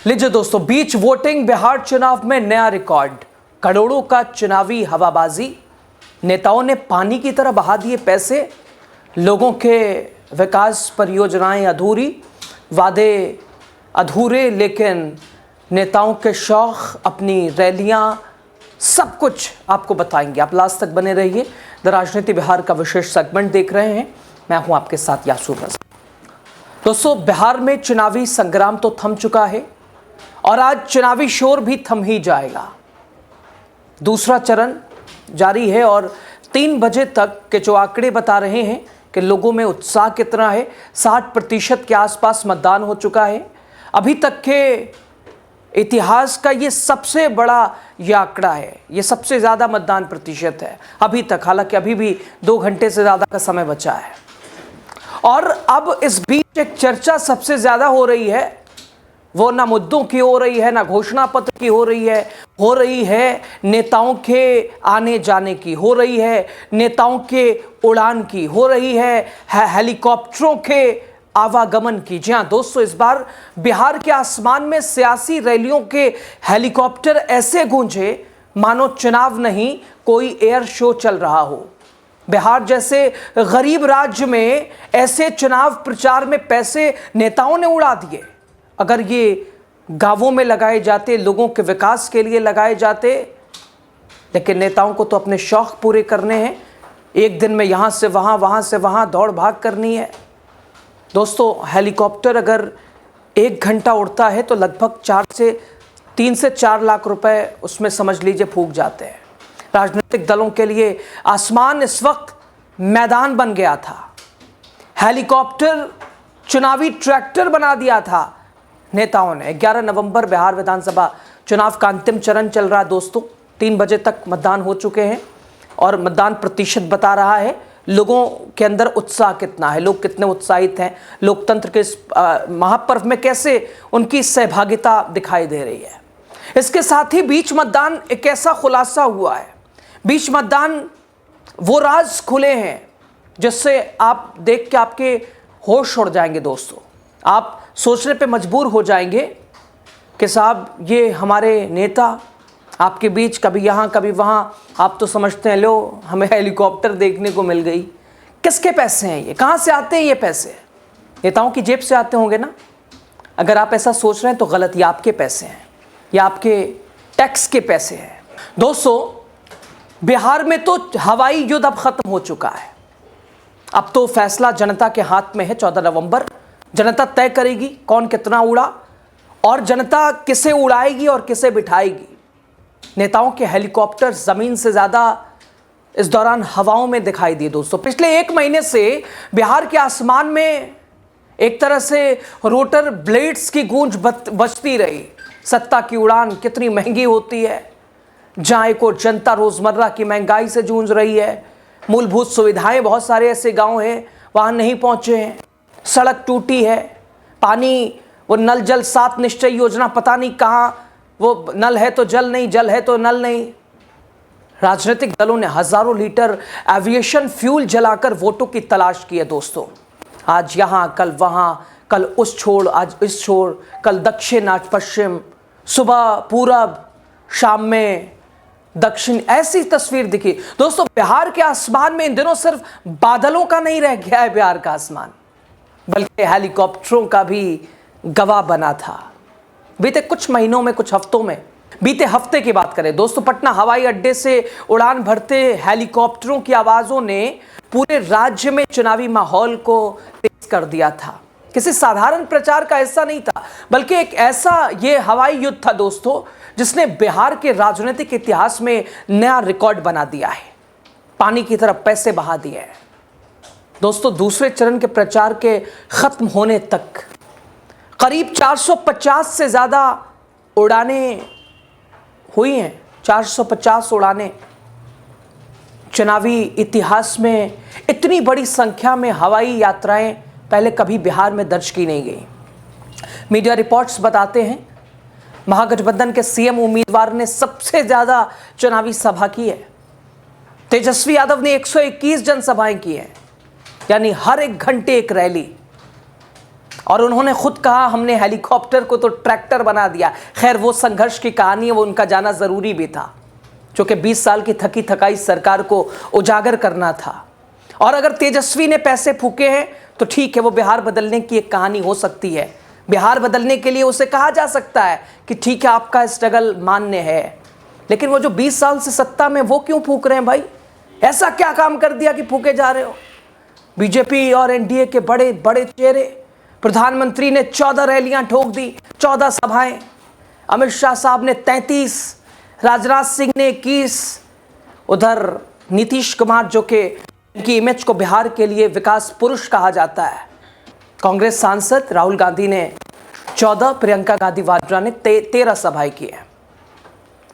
लीजिए दोस्तों, बीच वोटिंग बिहार चुनाव में नया रिकॉर्ड, करोड़ों का चुनावी हवाबाजी, नेताओं ने पानी की तरह बहा दिए पैसे, लोगों के विकास परियोजनाएं अधूरी, वादे अधूरे, लेकिन नेताओं के शौक, अपनी रैलियां, सब कुछ आपको बताएंगे। आप लास्ट तक बने रहिए। द राजनीति बिहार का विशेष सेगमेंट देख रहे हैं, मैं हूं आपके साथ यासूर रजा। दोस्तों, बिहार में चुनावी संग्राम तो थम चुका है और आज चुनावी शोर भी थम ही जाएगा। दूसरा चरण जारी है और 3 बजे तक के जो आंकड़े बता रहे हैं कि लोगों में उत्साह कितना है। 60% के आसपास मतदान हो चुका है। अभी तक के इतिहास का ये सबसे बड़ा ये आंकड़ा है, ये सबसे ज़्यादा मतदान प्रतिशत है अभी तक। हालांकि अभी भी 2 घंटे से ज़्यादा का समय बचा है। और अब इस बीच एक चर्चा सबसे ज़्यादा हो रही है, वो ना मुद्दों की हो रही है, ना घोषणा पत्र की हो रही है नेताओं के आने जाने की, हो रही है नेताओं के उड़ान की, हो रही है हेलीकॉप्टरों के आवागमन की। जी हाँ दोस्तों, इस बार बिहार के आसमान में सियासी रैलियों के हेलीकॉप्टर ऐसे गूंजे मानो चुनाव नहीं, कोई एयर शो चल रहा हो। बिहार जैसे गरीब राज्य में ऐसे चुनाव प्रचार में पैसे नेताओं ने उड़ा दिए। अगर ये गांवों में लगाए जाते, लोगों के विकास के लिए लगाए जाते, लेकिन नेताओं को तो अपने शौक पूरे करने हैं। एक दिन में यहाँ से वहाँ से वहाँ दौड़ भाग करनी है। दोस्तों, हेलीकॉप्टर अगर 1 घंटा उड़ता है तो लगभग 3 से 4 लाख रुपए उसमें समझ लीजिए फूक जाते हैं। राजनीतिक दलों के लिए आसमान इस वक्त मैदान बन गया था। हेलीकॉप्टर चुनावी ट्रैक्टर बना दिया था नेताओं ने। 11 नवंबर बिहार विधानसभा चुनाव का अंतिम चरण चल रहा है दोस्तों। 3 बजे तक मतदान हो चुके हैं और मतदान प्रतिशत बता रहा है लोगों के अंदर उत्साह कितना है, लोग कितने उत्साहित हैं, लोकतंत्र के इस महापर्व में कैसे उनकी सहभागिता दिखाई दे रही है। इसके साथ ही बीच मतदान एक ऐसा खुलासा हुआ है, बीच मतदान वो राज खुले हैं जिससे आप देख के आपके होश उड़ जाएंगे दोस्तों। आप सोचने पे मजबूर हो जाएंगे कि साहब ये हमारे नेता आपके बीच कभी यहाँ कभी वहाँ, आप तो समझते हैं लो हमें हेलीकॉप्टर देखने को मिल गई। किसके पैसे हैं ये, कहाँ से आते हैं ये पैसे? नेताओं की जेब से आते होंगे ना। अगर आप ऐसा सोच रहे हैं तो गलत, ये आपके पैसे हैं, ये आपके टैक्स के पैसे हैं। दोस्तों, बिहार में तो हवाई युद्ध अब खत्म हो चुका है। अब तो फैसला जनता के हाथ में है। 14 नवंबर जनता तय करेगी कौन कितना उड़ा और जनता किसे उड़ाएगी और किसे बिठाएगी। नेताओं के हेलीकॉप्टर जमीन से ज्यादा इस दौरान हवाओं में दिखाई दिए दोस्तों। पिछले 1 महीने से बिहार के आसमान में एक तरह से रोटर ब्लेड्स की गूंज बजती रही। सत्ता की उड़ान कितनी महंगी होती है, जहां एक और जनता रोजमर्रा की महंगाई से जूझ रही है। मूलभूत सुविधाएं बहुत सारे ऐसे गांव हैं वहां नहीं पहुंचे हैं, सड़क टूटी है, पानी, वो नल जल 7 निश्चय योजना पता नहीं कहाँ, वो नल है तो जल नहीं, जल है तो नल नहीं। राजनीतिक दलों ने हजारों लीटर एविएशन फ्यूल जलाकर वोटों की तलाश की है दोस्तों। आज यहां, कल वहां, कल उस छोर, आज इस छोर, कल दक्षिण, आज पश्चिम, सुबह पूरब, शाम में दक्षिण, ऐसी तस्वीर दिखी दोस्तों। बिहार के आसमान में इन दिनों सिर्फ बादलों का नहीं रह गया है बिहार का आसमान, बल्कि हेलीकॉप्टरों का भी गवाह बना था। बीते कुछ महीनों में, कुछ हफ्तों में, बीते हफ्ते की बात करें दोस्तों, पटना हवाई अड्डे से उड़ान भरते हेलीकॉप्टरों की आवाजों ने पूरे राज्य में चुनावी माहौल को तेज कर दिया था। किसी साधारण प्रचार का हिस्सा नहीं था, बल्कि एक ऐसा ये हवाई युद्ध था दोस्तों जिसने बिहार के राजनीतिक इतिहास में नया रिकॉर्ड बना दिया है। पानी की तरफ पैसे बहा दिए हैं दोस्तों। दूसरे चरण के प्रचार के खत्म होने तक करीब 450 से ज्यादा उड़ानें हुई हैं। 450 उड़ानें। चुनावी इतिहास में इतनी बड़ी संख्या में हवाई यात्राएं पहले कभी बिहार में दर्ज की नहीं गई। मीडिया रिपोर्ट्स बताते हैं महागठबंधन के सीएम उम्मीदवार ने सबसे ज्यादा चुनावी सभा की है। तेजस्वी यादव ने 121 जनसभाएं की हैं, यानी हर 1 घंटे एक रैली। और उन्होंने खुद कहा हमने हेलीकॉप्टर को तो ट्रैक्टर बना दिया। खैर वो संघर्ष की कहानी है, वो उनका जाना ज़रूरी भी था, क्योंकि 20 साल की थकी थकाई सरकार को उजागर करना था। और अगर तेजस्वी ने पैसे फूके हैं तो ठीक है, वो बिहार बदलने की एक कहानी हो सकती है। बिहार बदलने के लिए उसे कहा जा सकता है कि ठीक है आपका स्ट्रगल मान्य है, लेकिन वो जो 20 साल से सत्ता में वो क्यों फूक रहे हैं भाई? ऐसा क्या काम कर दिया कि फूके जा रहे हो? बीजेपी और एनडीए के बड़े बड़े चेहरे, प्रधानमंत्री ने 14 रैलियां ठोक दी, 14 सभाएं, अमित शाह साहब ने 33, राजनाथ सिंह ने 21, उधर नीतीश कुमार जो कि इनकी इमेज को बिहार के लिए विकास पुरुष कहा जाता है, कांग्रेस सांसद राहुल गांधी ने 14, प्रियंका गांधी वाड्रा ने 13 सभाएं की हैं।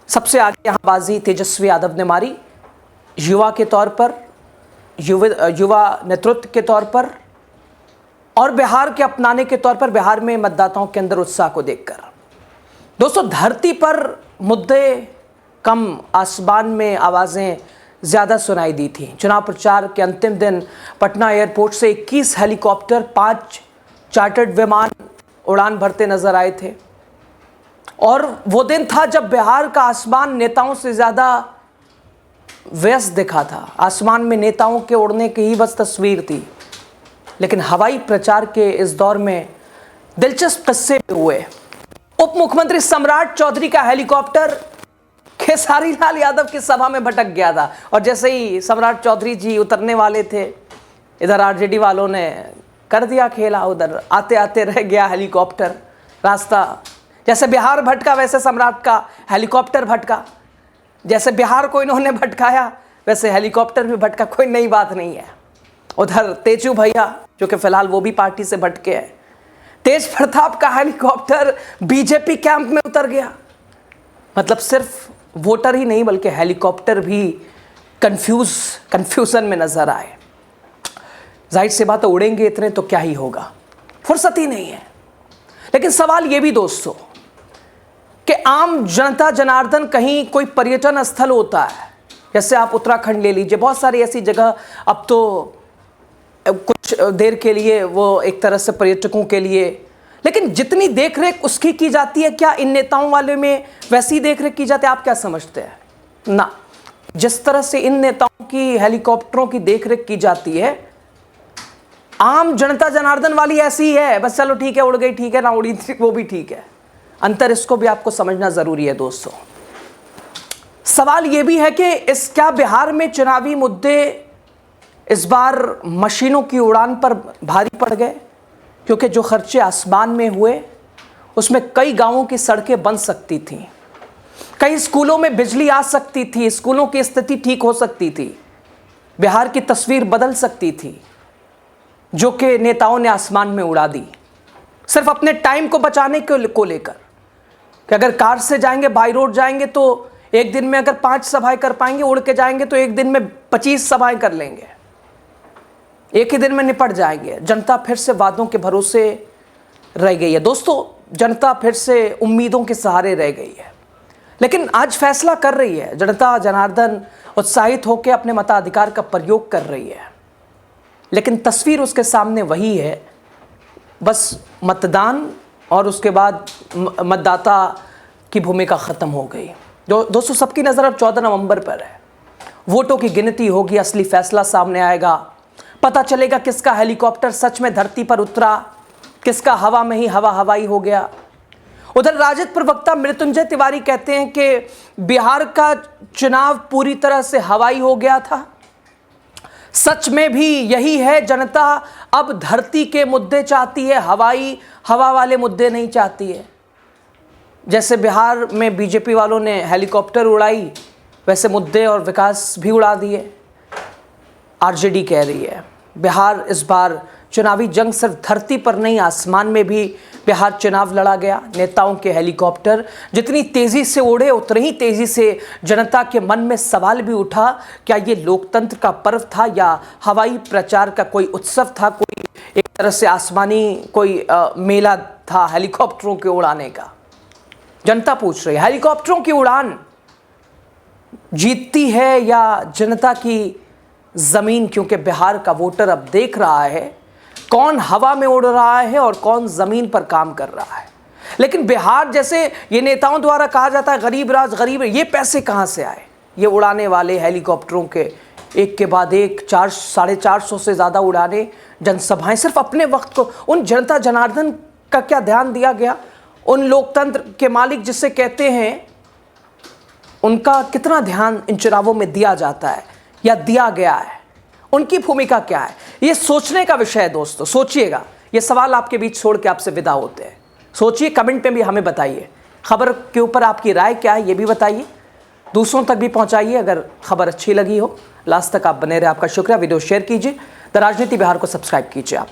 सबसे आगे यहाँ बाजी तेजस्वी यादव ने मारी, युवा के तौर पर, युवा नेतृत्व के तौर पर और बिहार के अपनाने के तौर पर, बिहार में मतदाताओं के अंदर उत्साह को देखकर। दोस्तों, धरती पर मुद्दे कम, आसमान में आवाज़ें ज़्यादा सुनाई दी थी। चुनाव प्रचार के अंतिम दिन पटना एयरपोर्ट से 21 हेलीकॉप्टर, 5 चार्टर्ड विमान उड़ान भरते नजर आए थे। और वो दिन था जब बिहार का आसमान नेताओं से ज़्यादा व्यस्त दिखा था। आसमान में नेताओं के उड़ने की ही बस तस्वीर थी। लेकिन हवाई प्रचार के इस दौर में दिलचस्प किस्से भी हुए। उप मुख्यमंत्री सम्राट चौधरी का हेलीकॉप्टर खेसारी लाल यादव की सभा में भटक गया था, और जैसे ही सम्राट चौधरी जी उतरने वाले थे, इधर आरजेडी वालों ने कर दिया खेला। उधर आते आते रह गया हेलीकॉप्टर रास्ता। जैसे बिहार भटका वैसे सम्राट का हेलीकॉप्टर भटका। जैसे बिहार को इन्होंने भटकाया वैसे हेलीकॉप्टर भी भटका। कोई नई बात नहीं है। उधर तेजू भैया जो कि फिलहाल वो भी पार्टी से भटके हैं, तेज प्रताप का हेलीकॉप्टर बीजेपी कैंप में उतर गया। मतलब सिर्फ वोटर ही नहीं बल्कि हेलीकॉप्टर भी कंफ्यूजन में नजर आए। जाहिर सी बात है, उड़ेंगे इतने तो क्या ही होगा, फुर्सत ही नहीं है। लेकिन सवाल ये भी दोस्तों कि आम जनता जनार्दन कहीं कोई पर्यटन स्थल होता है, जैसे आप उत्तराखंड ले लीजिए, बहुत सारी ऐसी जगह अब तो कुछ देर के लिए वो एक तरह से पर्यटकों के लिए, लेकिन जितनी देखरेख उसकी की जाती है, क्या इन नेताओं वाले में वैसी देखरेख की जाती है? आप क्या समझते हैं? ना, जिस तरह से इन नेताओं की हेलीकॉप्टरों की देखरेख की जाती है, आम जनता जनार्दन वाली ऐसी है, बस चलो ठीक है, उड़ गई ठीक है, ना उड़ी वो भी ठीक है। अंतर इसको भी आपको समझना जरूरी है दोस्तों। सवाल यह भी है कि इस क्या बिहार में चुनावी मुद्दे इस बार मशीनों की उड़ान पर भारी पड़ गए? क्योंकि जो खर्चे आसमान में हुए उसमें कई गांवों की सड़कें बन सकती थीं, कई स्कूलों में बिजली आ सकती थी, स्कूलों की स्थिति ठीक हो सकती थी, बिहार की तस्वीर बदल सकती थी, जो कि नेताओं ने आसमान में उड़ा दी सिर्फ अपने टाइम को बचाने को लेकर। कि अगर कार से जाएंगे, बाई रोड जाएंगे तो एक दिन में अगर 5 सभाएं कर पाएंगे, उड़ के जाएंगे तो एक दिन में 25 सभाएं कर लेंगे, एक ही दिन में निपट जाएंगे। जनता फिर से वादों के भरोसे रह गई है दोस्तों, जनता फिर से उम्मीदों के सहारे रह गई है। लेकिन आज फैसला कर रही है जनता जनार्दन, उत्साहित होकर अपने मताधिकार का प्रयोग कर रही है। लेकिन तस्वीर उसके सामने वही है, बस मतदान और उसके बाद मतदाता की भूमिका ख़त्म हो गई। दोस्तों, सबकी नज़र अब 14 नवंबर पर है। वोटों की गिनती होगी, असली फैसला सामने आएगा, पता चलेगा किसका हेलीकॉप्टर सच में धरती पर उतरा, किसका हवा में ही हवाई हो गया। उधर राजद प्रवक्ता मृत्युंजय तिवारी कहते हैं कि बिहार का चुनाव पूरी तरह से हवाई हो गया था। सच में भी यही है, जनता अब धरती के मुद्दे चाहती है, हवा वाले मुद्दे नहीं चाहती है। जैसे बिहार में बीजेपी वालों ने हेलीकॉप्टर उड़ाई, वैसे मुद्दे और विकास भी उड़ा दिए। आरजेडी कह रही है बिहार इस बार चुनावी जंग सिर्फ धरती पर नहीं, आसमान में भी बिहार चुनाव लड़ा गया। नेताओं के हेलीकॉप्टर जितनी तेजी से उड़े उतनी ही तेजी से जनता के मन में सवाल भी उठा, क्या ये लोकतंत्र का पर्व था या हवाई प्रचार का कोई उत्सव था, कोई एक तरह से आसमानी कोई मेला था हेलीकॉप्टरों के उड़ाने का। जनता पूछ रही है हेलीकॉप्टरों की उड़ान जीतती है या जनता की जमीन? क्योंकि बिहार का वोटर अब देख रहा है कौन हवा में उड़ रहा है और कौन ज़मीन पर काम कर रहा है। लेकिन बिहार जैसे ये नेताओं द्वारा कहा जाता है गरीब राज गरीब, ये पैसे कहाँ से आए? ये उड़ाने वाले हेलीकॉप्टरों के एक के बाद एक 400-450 से ज़्यादा उड़ाने, जनसभाएं, सिर्फ अपने वक्त को, उन जनता जनार्दन का क्या ध्यान दिया गया? उन लोकतंत्र के मालिक जिसे कहते हैं, उनका कितना ध्यान इन चुनावों में दिया जाता है या दिया गया है? उनकी भूमिका क्या है? ये सोचने का विषय है दोस्तों, सोचिएगा। ये सवाल आपके बीच छोड़ के आपसे विदा होते हैं। सोचिए, कमेंट में भी हमें बताइए। खबर के ऊपर आपकी राय क्या है ये भी बताइए, दूसरों तक भी पहुंचाइए अगर खबर अच्छी लगी हो। लास्ट तक आप बने रहे, आपका शुक्रिया। वीडियो शेयर कीजिए, द राजनीति बिहार को सब्सक्राइब कीजिए आप।